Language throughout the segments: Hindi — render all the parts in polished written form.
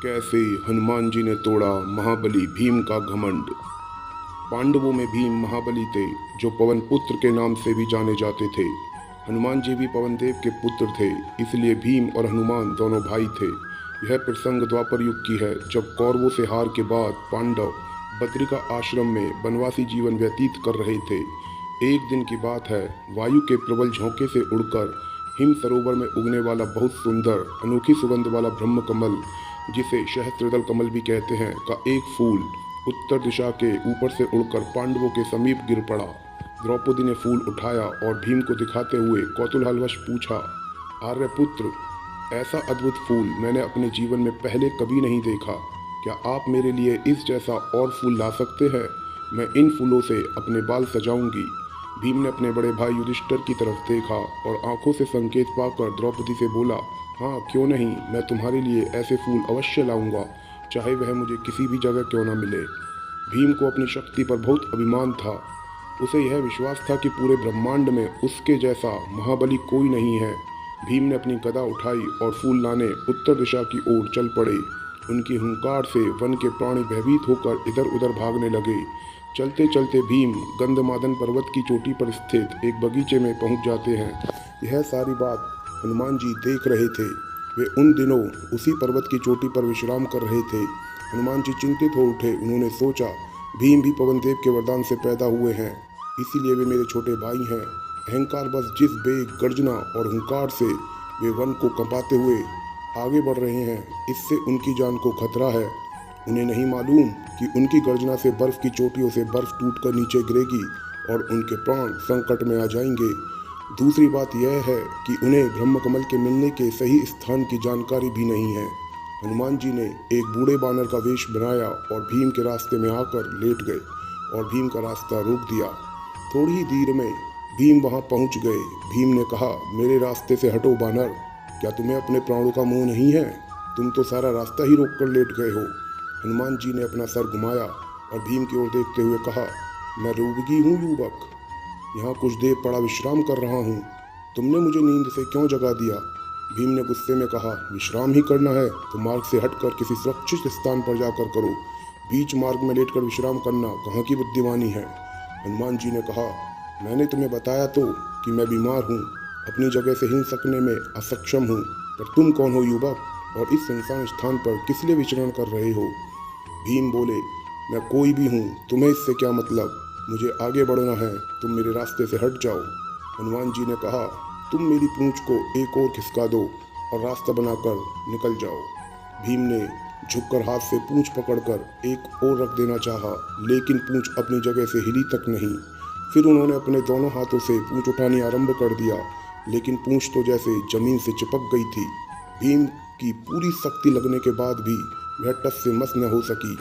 कैसे हनुमान जी ने तोड़ा महाबली भीम का घमंड। पांडवों में भीम महाबली थे, जो पवन पुत्र के नाम से भी जाने जाते थे। हनुमान जी भी पवन देव के पुत्र थे, इसलिए भीम और हनुमान दोनों भाई थे। यह प्रसंग द्वापर युग की है, जब कौरवों से हार के बाद पांडव बद्रिका आश्रम में वनवासी जीवन व्यतीत कर रहे थे। एक दिन की बात है, वायु के प्रबल झोंके से उड़कर हिम सरोवर में उगने वाला बहुत सुंदर अनोखी सुगंध वाला ब्रह्म कमल, जिसे सहस्त्रदल कमल भी कहते हैं, का एक फूल उत्तर दिशा के ऊपर से उड़कर पांडवों के समीप गिर पड़ा। द्रौपदी ने फूल उठाया और भीम को दिखाते हुए कौतूहलवश पूछा, आर्यपुत्र, ऐसा अद्भुत फूल मैंने अपने जीवन में पहले कभी नहीं देखा। क्या आप मेरे लिए इस जैसा और फूल ला सकते हैं? मैं इन फूलों से अपने बाल सजाऊंगी। भीम ने अपने बड़े भाई युधिष्ठिर की तरफ देखा और आंखों से संकेत पाकर द्रौपदी से बोला, हाँ क्यों नहीं, मैं तुम्हारे लिए ऐसे फूल अवश्य लाऊंगा, चाहे वह मुझे किसी भी जगह क्यों न मिले। भीम को अपनी शक्ति पर बहुत अभिमान था। उसे यह विश्वास था कि पूरे ब्रह्मांड में उसके जैसा महाबली कोई नहीं है। भीम ने अपनी गदा उठाई और फूल लाने उत्तर दिशा की ओर चल पड़े। उनकी हुंकार से वन के प्राणी भयभीत होकर इधर उधर भागने लगे। चलते चलते भीम गंधमादन पर्वत की चोटी पर स्थित एक बगीचे में पहुंच जाते हैं। यह सारी बात हनुमान जी देख रहे थे। वे उन दिनों उसी पर्वत की चोटी पर विश्राम कर रहे थे। हनुमान जी चिंतित हो उठे। उन्होंने सोचा, भीम भी पवन देव के वरदान से पैदा हुए हैं, इसीलिए वे मेरे छोटे भाई हैं। अहंकार बस जिस बेग, गर्जना और हुंकार से वे वन को कंपाते हुए आगे बढ़ रहे हैं, इससे उनकी जान को खतरा है। उन्हें नहीं मालूम कि उनकी गर्जना से बर्फ की चोटियों से बर्फ टूटकर नीचे गिरेगी और उनके प्राण संकट में आ जाएंगे। दूसरी बात यह है कि उन्हें ब्रह्मकमल के मिलने के सही स्थान की जानकारी भी नहीं है। हनुमान जी ने एक बूढ़े बानर का वेश बनाया और भीम के रास्ते में आकर लेट गए और भीम का रास्ता रोक दिया। थोड़ी ही देर में भीम वहां पहुंच गए। भीम ने कहा, मेरे रास्ते से हटो बानर, क्या तुम्हें अपने प्राणों का मोह नहीं है? तुम तो सारा रास्ता ही रोक कर लेट गए हो। हनुमान जी ने अपना सर घुमाया और भीम की ओर देखते हुए कहा, मैं रोगी हूँ युवक, यहाँ कुछ देर पड़ा विश्राम कर रहा हूँ। तुमने मुझे नींद से क्यों जगा दिया? भीम ने गुस्से में कहा, विश्राम ही करना है तो मार्ग से हटकर किसी सुरक्षित स्थान पर जाकर करो। बीच मार्ग में लेटकर विश्राम करना कहाँ की बुद्धिमानी है? हनुमान जी ने कहा, मैंने तुम्हें बताया तो कि मैं बीमार हूँ, अपनी जगह से हिल सकने में असक्षम हूँ, पर तुम कौन हो युवक, और इस सुनसान स्थान पर किस लिए विचरण कर रहे हो? भीम बोले, मैं कोई भी हूँ, तुम्हें इससे क्या मतलब? मुझे आगे बढ़ना है, तुम मेरे रास्ते से हट जाओ। हनुमान जी ने कहा, तुम मेरी पूंछ को एक और खिसका दो और रास्ता बनाकर निकल जाओ। भीम ने झुककर हाथ से पूंछ पकड़कर एक और रख देना चाहा, लेकिन पूंछ अपनी जगह से हिली तक नहीं। फिर उन्होंने अपने दोनों हाथों से पूंछ उठानी आरंभ कर दिया, लेकिन पूंछ तो जैसे जमीन से चिपक गई थी। भीम की पूरी शक्ति लगने के बाद भी वह टस से मस न हो सकी।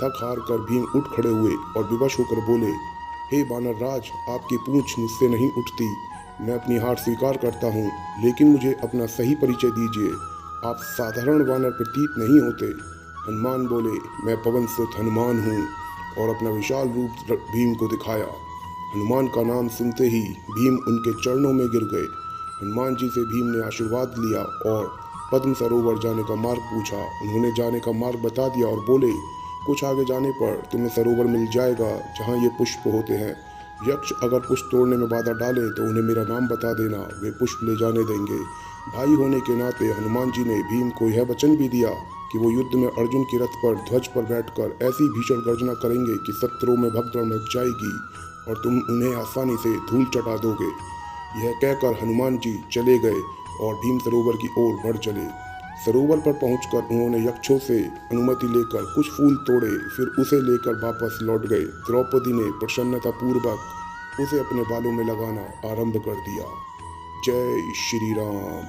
थक हार कर भीम उठ खड़े हुए और विवश होकर बोले, हे बानर राज, आपकी पूंछ मुझसे नहीं उठती। मैं अपनी हार स्वीकार करता हूँ, लेकिन मुझे अपना सही परिचय दीजिए। आप साधारण वानर प्रतीत नहीं होते। हनुमान बोले, मैं पवन सुत हनुमान हूँ, और अपना विशाल रूप भीम को दिखाया। हनुमान का नाम सुनते ही भीम उनके चरणों में गिर गए। हनुमान जी से भीम ने आशीर्वाद लिया और पद्म सरोवर जाने का मार्ग पूछा। उन्होंने जाने का मार्ग बता दिया और बोले, कुछ आगे जाने पर तुम्हें सरोवर मिल जाएगा जहाँ ये पुष्प होते हैं। यक्ष अगर पुष्प तोड़ने में बाधा डाले तो उन्हें मेरा नाम बता देना, वे पुष्प ले जाने देंगे। भाई होने के नाते हनुमान जी ने भीम को यह वचन भी दिया कि वो युद्ध में अर्जुन की रथ पर ध्वज पर बैठकर ऐसी भीषण गर्जना करेंगे कि शत्रुओं में भगदड़ मच जाएगी और तुम उन्हें आसानी से धूल चटा दोगे। यह कहकर हनुमान जी चले गए और भीम सरोवर की ओर बढ़ चले। सरोवर पर पहुंचकर उन्होंने यक्षों से अनुमति लेकर कुछ फूल तोड़े, फिर उसे लेकर वापस लौट गए। द्रौपदी ने प्रसन्नता पूर्वक उसे अपने बालों में लगाना आरंभ कर दिया। जय श्री राम।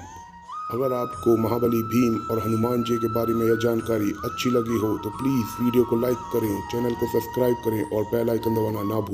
अगर आपको महाबली भीम और हनुमान जी के बारे में यह जानकारी अच्छी लगी हो तो प्लीज़ वीडियो को लाइक करें, चैनल को सब्सक्राइब करें और बेल आइकन दबाना ना भूलें।